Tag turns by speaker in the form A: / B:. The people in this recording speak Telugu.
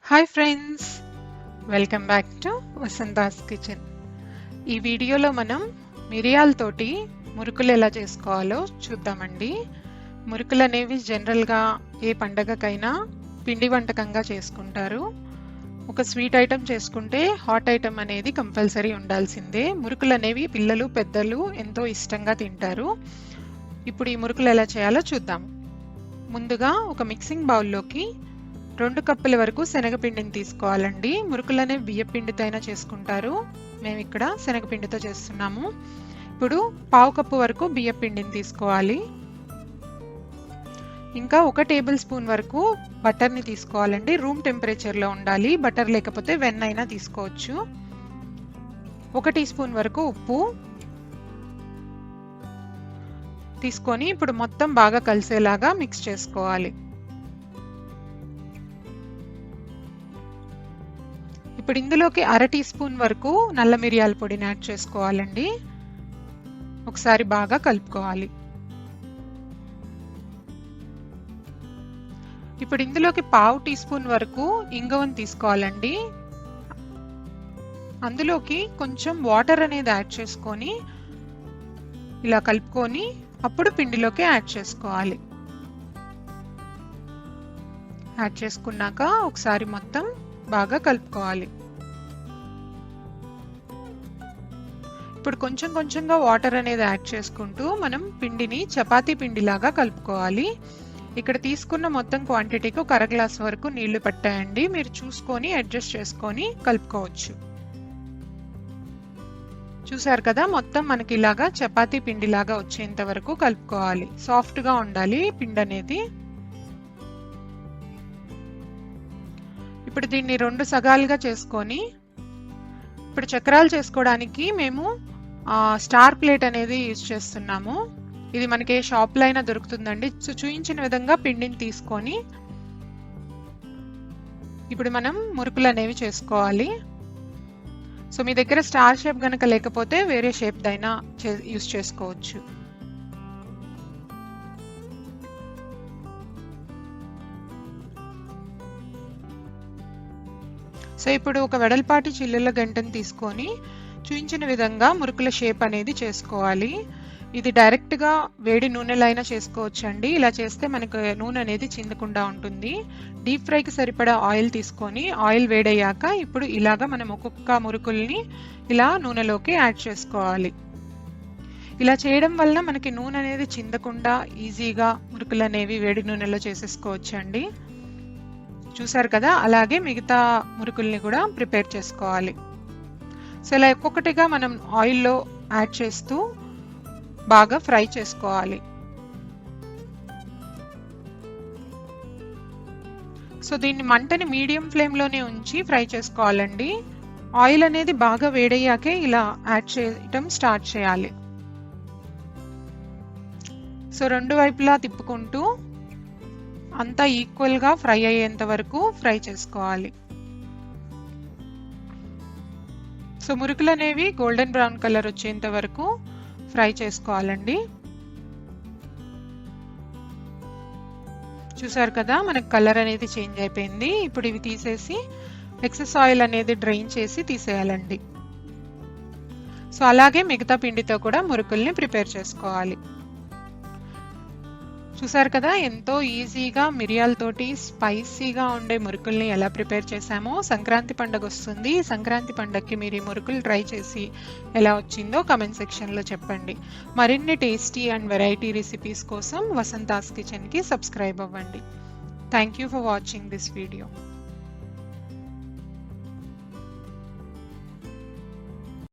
A: Hi friends, welcome back to Vasantha's kitchen. ఈ వీడియోలో మనం మిరియాలతోటి మురుకులు ఎలా చేసుకోవాలో చూద్దామండి. మురుకులు అనేవి జనరల్గా ఏ పండగకైనా పిండి వంటకంగా చేసుకుంటారు. ఒక స్వీట్ ఐటెం చేసుకుంటే హాట్ ఐటెం అనేది కంపల్సరీ ఉండాల్సిందే. మురుకులు అనేవి పిల్లలు పెద్దలు ఎంతో ఇష్టంగా తింటారు. ఇప్పుడు ఈ మురుకులు ఎలా చేయాలో చూద్దాం. ముందుగా ఒక మిక్సింగ్ బౌల్లోకి 2 కప్పుల వరకు శనగపిండిని తీసుకోవాలండి. మురుకులనే బియ్యపిండితో అయినా చేసుకుంటారు, మేము ఇక్కడ శనగపిండితో చేస్తున్నాము. ఇప్పుడు 1/2 కప్పు వరకు బియ్యపిండిని తీసుకోవాలి. ఇంకా 1 టేబుల్ స్పూన్ వరకు బటర్ని తీసుకోవాలండి. రూమ్ టెంపరేచర్లో ఉండాలి. బటర్ లేకపోతే వెన్న అయినా తీసుకోవచ్చు. 1 టీ స్పూన్ వరకు ఉప్పు తీసుకొని ఇప్పుడు మొత్తం బాగా కలిసేలాగా మిక్స్ చేసుకోవాలి. ఇప్పుడు ఇందులోకి 1/2 టీ స్పూన్ వరకు నల్ల మిరియాల పొడిని యాడ్ చేసుకోవాలండి. ఒకసారి బాగా కలుపుకోవాలి. ఇప్పుడు ఇందులోకి 1/2 టీ స్పూన్ వరకు ఇంగువను తీసుకోవాలండి. అందులోకి కొంచెం వాటర్ అనేది యాడ్ చేసుకొని ఇలా కలుపుకొని అప్పుడు పిండిలోకి యాడ్ చేసుకోవాలి. యాడ్ చేసుకున్నాక ఒకసారి మొత్తం బాగా కలుపుకోవాలి. ఇప్పుడు కొంచెం కొంచెంగా వాటర్ అనేది యాడ్ చేసుకుంటూ మనం పిండిని చపాతీ పిండిలాగా కలుపుకోవాలి. ఇక్కడ తీసుకున్న మొత్తం క్వాంటిటీకి 1/2 గ్లాస్ వరకు నీళ్లు పట్టాయండి. మీరు చూసుకొని అడ్జస్ట్ చేసుకొని కలుపుకోవచ్చు. చూసారు కదా, మొత్తం మనకి ఇలాగా చపాతీ పిండిలాగా వచ్చేంత వరకు కలుపుకోవాలి. సాఫ్ట్గా ఉండాలి పిండి అనేది. ఇప్పుడు దీన్ని 2 సగాలుగా చేసుకొని ఇప్పుడు చక్రాలు చేసుకోవడానికి మేము స్టార్ ప్లేట్ అనేది యూజ్ చేస్తున్నాము. ఇది మనకి షాప్లో అయినా దొరుకుతుందండి. సో చూపించిన విధంగా పిండిని తీసుకొని ఇప్పుడు మనం మురుకులు అనేవి చేసుకోవాలి. సో మీ దగ్గర స్టార్ షేప్ కనుక లేకపోతే వేరే షేప్ దైనా యూజ్ చేసుకోవచ్చు. సో ఇప్పుడు ఒక వెడల్పాటి చిల్లుల గంటను తీసుకొని చూపించిన విధంగా మురుకుల షేప్ అనేది చేసుకోవాలి. ఇది డైరెక్ట్గా వేడి నూనెలో అయినా చేసుకోవచ్చు అండి. ఇలా చేస్తే మనకు నూనె అనేది చిందకుండా ఉంటుంది. డీప్ ఫ్రైకి సరిపడా ఆయిల్ తీసుకొని ఆయిల్ వేడయ్యాక ఇప్పుడు ఇలాగా మనం ఒక్కొక్క మురుకుల్ని ఇలా నూనెలోకి యాడ్ చేసుకోవాలి. ఇలా చేయడం వల్ల మనకి నూనె అనేది చిందకుండా ఈజీగా మురుకులు అనేవి వేడి నూనెలో చేసేసుకోవచ్చు అండి. చూసారు కదా, అలాగే మిగతా మురుకుల్ని కూడా ప్రిపేర్ చేసుకోవాలి. సో ఇలా ఒక్కొక్కటిగా మనం ఆయిల్లో యాడ్ చేస్తూ బాగా ఫ్రై చేసుకోవాలి. సో దీన్ని మంటని మీడియం ఫ్లేమ్లోనే ఉంచి ఫ్రై చేసుకోవాలండి. ఆయిల్ అనేది బాగా వేడయ్యాకే ఇలా యాడ్ చేయటం స్టార్ట్ చేయాలి. సో 2 వైపులా తిప్పుకుంటూ అంతా ఈక్వల్గా ఫ్రై అయ్యేంత వరకు ఫ్రై చేసుకోవాలి. సో మురుకులు అనేవి గోల్డెన్ బ్రౌన్ కలర్ వచ్చేంత వరకు ఫ్రై చేసుకోవాలండి. చూసారు కదా, మనకు కలర్ అనేది చేంజ్ అయిపోయింది. ఇప్పుడు ఇవి తీసేసి ఎక్సెస్ ఆయిల్ అనేది డ్రైన్ చేసి తీసేయాలండి. సో అలాగే మిగతా పిండితో కూడా మురుకుల్ని ప్రిపేర్ చేసుకోవాలి. చూసారు కదా, ఎంతో ఈజీగా మిరియాలతోటి స్పైసీగా ఉండే మురుకుల్ని ఎలా ప్రిపేర్ చేసామో. సంక్రాంతి పండుగ వస్తుంది. సంక్రాంతి పండుగకి మీరు ఈ మురుకులు ట్రై చేసి ఎలా వచ్చిందో కమెంట్ సెక్షన్లో చెప్పండి. మరిన్ని టేస్టీ అండ్ వెరైటీ రెసిపీస్ కోసం వసంతాస్ కిచెన్కి సబ్స్క్రైబ్ అవ్వండి. Thank you for watching this video.